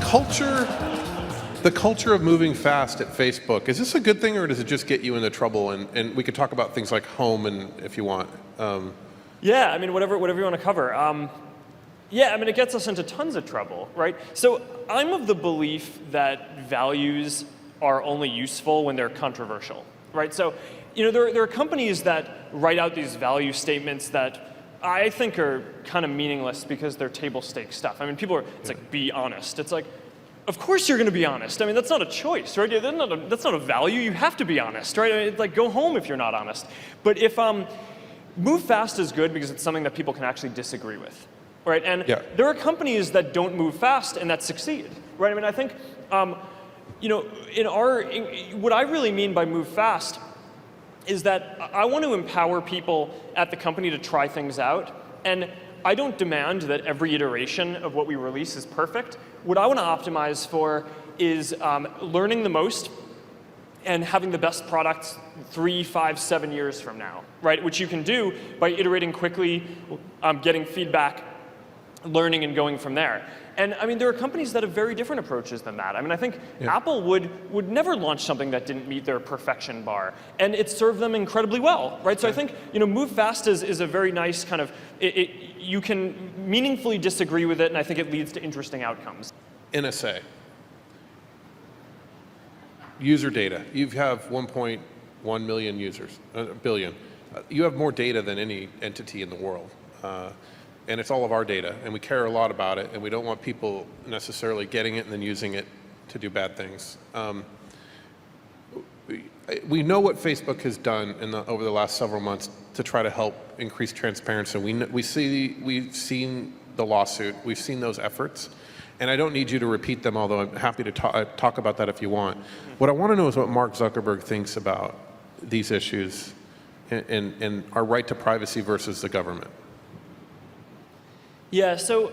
the culture of moving fast at Facebook, is this a good thing or does it just get you into trouble? And we could talk about things like home and if you want. Yeah, I mean, whatever you want to cover. Yeah, I mean, it gets us into tons of trouble, right? So I'm of the belief that values are only useful when they're controversial, right? So, you know, there are companies that write out these value statements that I think are kind of meaningless because they're table stake stuff. I mean, it's like, be honest. It's like, of course you're going to be honest. I mean, that's not a choice, right? That's not a value. You have to be honest, right? I mean, like, go home if you're not honest. But if move fast is good because it's something that people can actually disagree with, right? And there are companies that don't move fast and that succeed, right? I mean, I think, you know, what I really mean by move fast is that I want to empower people at the company to try things out. And I don't demand that every iteration of what we release is perfect. What I want to optimize for is learning the most and having the best products 3, 5, 7 years from now, right? Which you can do by iterating quickly, getting feedback, learning and going from there. And I mean, there are companies that have very different approaches than that. I mean, I think Apple would never launch something that didn't meet their perfection bar, and it served them incredibly well, right? So I think, you know, move fast is a very nice kind of, you can meaningfully disagree with it, and I think it leads to interesting outcomes. NSA. User data. You have 1.1 million users, billion. You have more data than any entity in the world. And it's all of our data, and we care a lot about it, and we don't want people necessarily getting it and then using it to do bad things. We know what Facebook has done over the last several months to try to help increase transparency. We've seen the lawsuit, we've seen those efforts, and I don't need you to repeat them, although I'm happy to talk about that if you want. What I want to know is what Mark Zuckerberg thinks about these issues and our right to privacy versus the government. Yeah, so,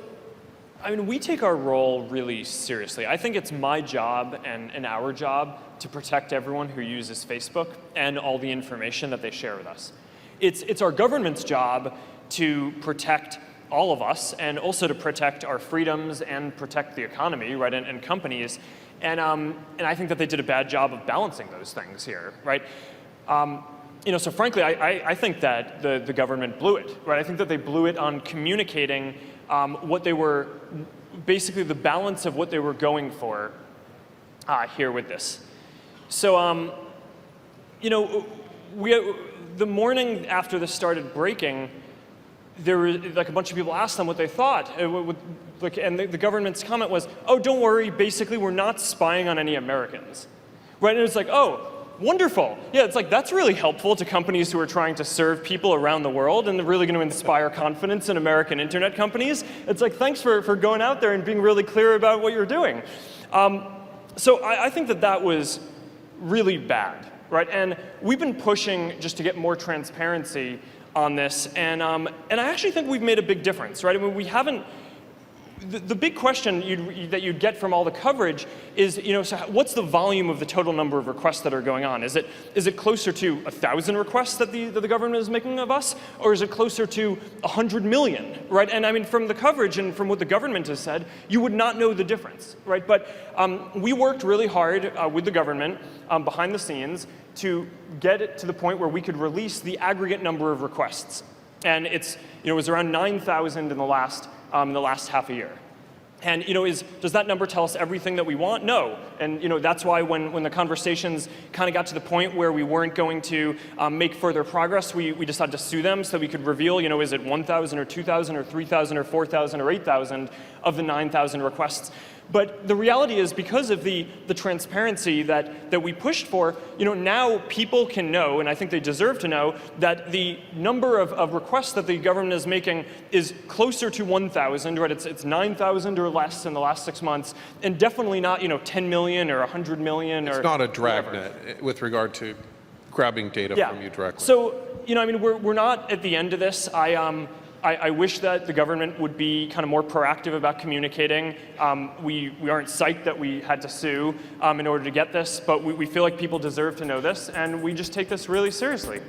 I mean, we take our role really seriously. I think it's my job and our job to protect everyone who uses Facebook and all the information that they share with us. It's our government's job to protect all of us and also to protect our freedoms and protect the economy, right, and companies. And I think that they did a bad job of balancing those things here, right? You know, so frankly, I think that the government blew it, right? I think that they blew it on communicating what they were, basically the balance of what they were going for here with this. So, you know, the morning after this started breaking, there were like a bunch of people asked them what they thought, and the government's comment was, "Oh, don't worry. Basically, we're not spying on any Americans," right? And it's like, "Oh, wonderful. Yeah, it's like that's really helpful to companies who are trying to serve people around the world and they're really going to inspire confidence in American internet companies. It's like, thanks for going out there and being really clear about what you're doing." So I think that was really bad, right? And we've been pushing just to get more transparency on this, and I actually think we've made a big difference, right? I mean, we haven't. The big question that you'd get from all the coverage is, you know, so what's the volume of the total number of requests that are going on? Is it closer to 1,000 requests that the government is making of us, or is it closer to 100 million, right? And I mean, from the coverage and from what the government has said, you would not know the difference, right? But we worked really hard with the government behind the scenes to get it to the point where we could release the aggregate number of requests, and it was around 9,000 in the last half a year. And, you know, does that number tell us everything that we want? No. And, you know, that's why when the conversations kind of got to the point where we weren't going to make further progress, we decided to sue them so we could reveal, you know, is it 1,000 or 2,000 or 3,000 or 4,000 or 8,000 of the 9,000 requests. But the reality is, because of the transparency that we pushed for, you know, now people can know, and I think they deserve to know, that the number of requests that the government is making is closer to 1,000, right? It's 9,000 or less in the last 6 months, and definitely not, you know, 10 million or 100 million. It's not a dragnet with regard to grabbing data from you directly. So, you know, I mean, we're not at the end of this. I wish that the government would be kind of more proactive about communicating. We aren't psyched that we had to sue in order to get this, but we feel like people deserve to know this, and we just take this really seriously.